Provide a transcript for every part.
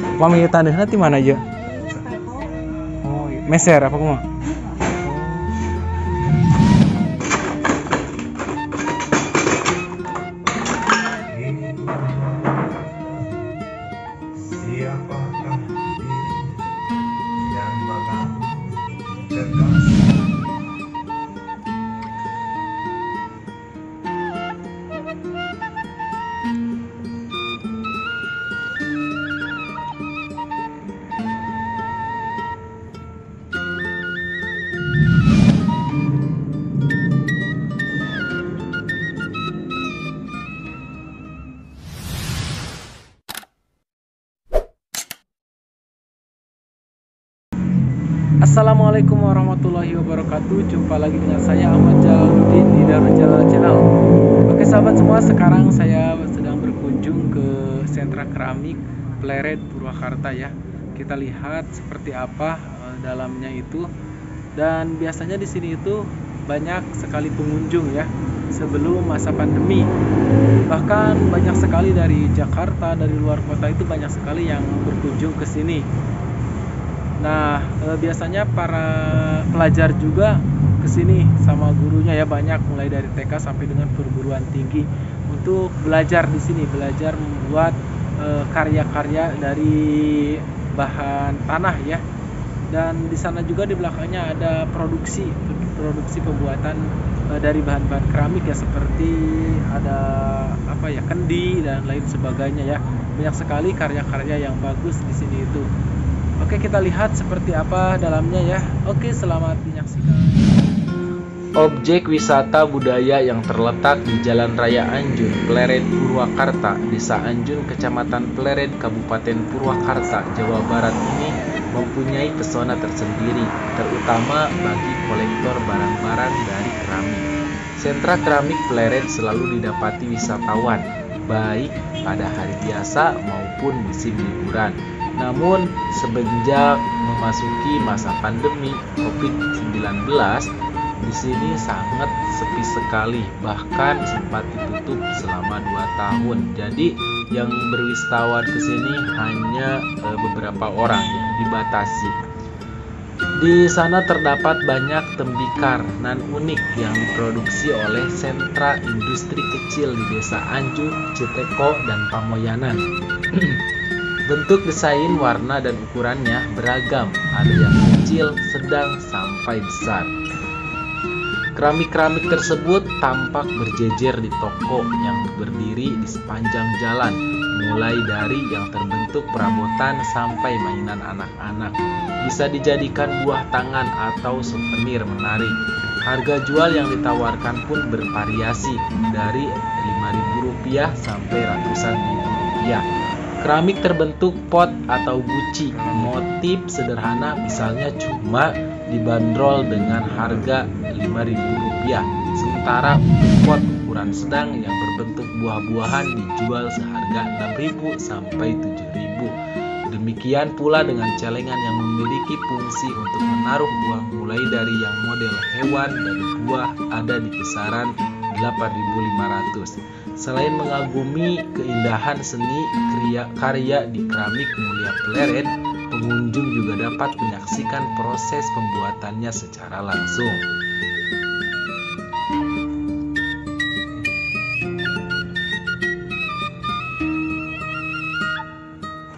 Mami tanahnya di mana aja? Oh, iya. Meser apa kumaha? Siapakah diri yang mengaku kekasih? Assalamualaikum warahmatullahi wabarakatuh. Jumpa lagi dengan saya Ahmad Jalaluddin di Darul Jalal Channel. Oke sahabat semua, sekarang saya sedang berkunjung ke sentra keramik Pleret Purwakarta ya. Kita lihat seperti apa dalamnya itu. Dan biasanya di sini itu banyak sekali pengunjung ya sebelum masa pandemi. Bahkan banyak sekali dari Jakarta, dari luar kota itu banyak sekali yang berkunjung ke sini. Nah, biasanya para pelajar juga kesini sama gurunya ya, banyak mulai dari TK sampai dengan perguruan tinggi untuk belajar di sini, belajar membuat karya-karya dari bahan tanah ya. Dan di sana juga di belakangnya ada produksi pembuatan dari bahan-bahan keramik ya, seperti ada kendi dan lain sebagainya ya. Banyak sekali karya-karya yang bagus di sini itu. Oke, kita lihat seperti apa dalamnya ya. Oke, selamat menyaksikan. Objek wisata budaya yang terletak di Jalan Raya Anjun, Pleret, Purwakarta, Desa Anjun, Kecamatan Pleret, Kabupaten Purwakarta, Jawa Barat ini mempunyai pesona tersendiri, terutama bagi kolektor barang-barang dari keramik. Sentra keramik Pleret selalu didapati wisatawan, baik pada hari biasa maupun musim liburan. Namun semenjak memasuki masa pandemi COVID-19, di sini sangat sepi sekali, bahkan sempat ditutup selama 2 tahun. Jadi yang berwisatawan ke sini hanya beberapa orang yang dibatasi. Di sana terdapat banyak tembikar nan unik yang diproduksi oleh sentra industri kecil di Desa Anjun, Citeko, dan Pamoyanan. Bentuk desain, warna, dan ukurannya beragam, ada yang kecil, sedang, sampai besar. Keramik-keramik tersebut tampak berjejer di toko yang berdiri di sepanjang jalan, mulai dari yang terbentuk perabotan sampai mainan anak-anak. Bisa dijadikan buah tangan atau souvenir menarik. Harga jual yang ditawarkan pun bervariasi, dari Rp5.000 sampai ratusan ribu rupiah. Keramik terbentuk pot atau guci, motif sederhana misalnya cuma dibanderol dengan harga Rp5.000. Sementara untuk pot ukuran sedang yang berbentuk buah-buahan dijual seharga Rp6.000 sampai Rp7.000. Demikian pula dengan celengan yang memiliki fungsi untuk menaruh uang, mulai dari yang model hewan dan buah ada di kisaran Rp8.500. Selain mengagumi keindahan seni karya di keramik mulia Pleret, pengunjung juga dapat menyaksikan proses pembuatannya secara langsung.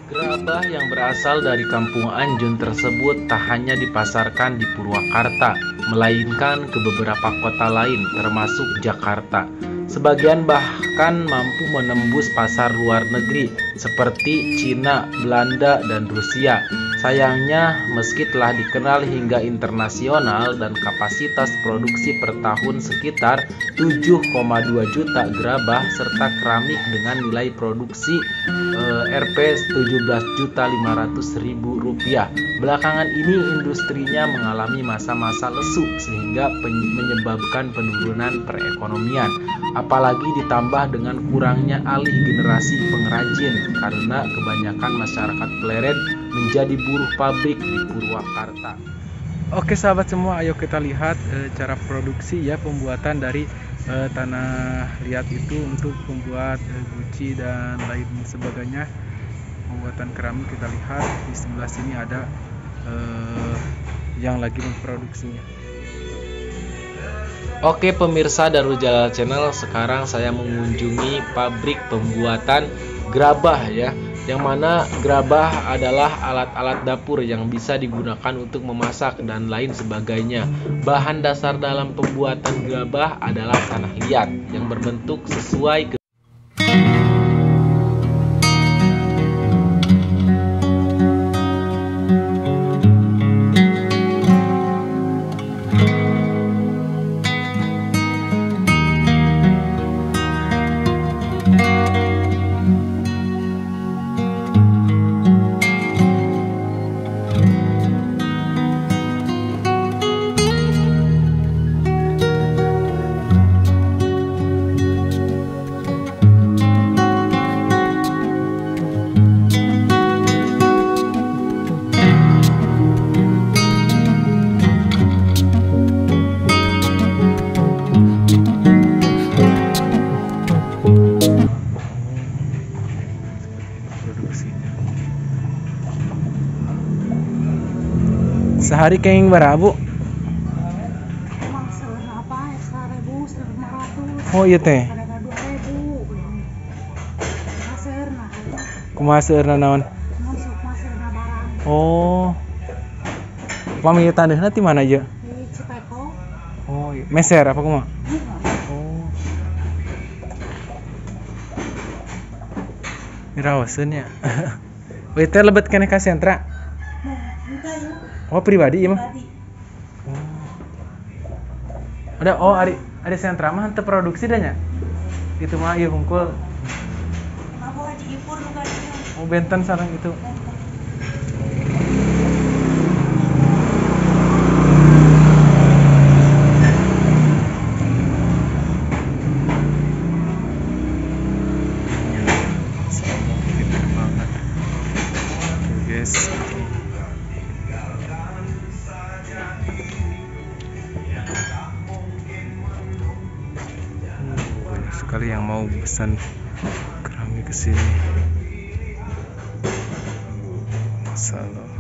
Gerabah yang berasal dari Kampung Anjun tersebut tak hanya dipasarkan di Purwakarta, melainkan ke beberapa kota lain termasuk Jakarta. Sebagian bahkan mampu menembus pasar luar negeri seperti Cina, Belanda, dan Rusia. Sayangnya, meski telah dikenal hingga internasional dan kapasitas produksi per tahun sekitar 7,2 juta gerabah serta keramik dengan nilai produksi Rp17.500.000. Belakangan ini industrinya mengalami masa-masa lesu sehingga menyebabkan penurunan perekonomian. Apalagi ditambah dengan kurangnya alih generasi pengrajin karena kebanyakan masyarakat Pleret menjadi buruh pabrik di Purwakarta. Oke sahabat semua, ayo kita lihat cara produksi ya, pembuatan dari tanah liat itu untuk membuat guci dan lain sebagainya. pembuatan keramik. Kita lihat di sebelah sini ada yang lagi memproduksinya. Oke pemirsa Darul Jalal Channel, sekarang saya mengunjungi pabrik pembuatan gerabah ya, yang mana gerabah adalah alat-alat dapur yang bisa digunakan untuk memasak dan lain sebagainya. Bahan dasar dalam pembuatan gerabah adalah tanah liat yang berbentuk sesuai produksinya. Sehari kenging berapa, Bu? Oh iya teh. Kumaha seueurna naon? Oh. Mami tandehna ti mana aja? Oh iya. Meser apa kumaha? Oh. Mirawaseun ya. Wih teh lebet keneh ka sentra. Oh pribadi ieu mah. Ada ada sentra mah teu produksi dah nya. Itu mah ieu hungkul. Oh benten sareng itu. Guys, banyak sekali yang mau pesan keramik ke sini. Masalah.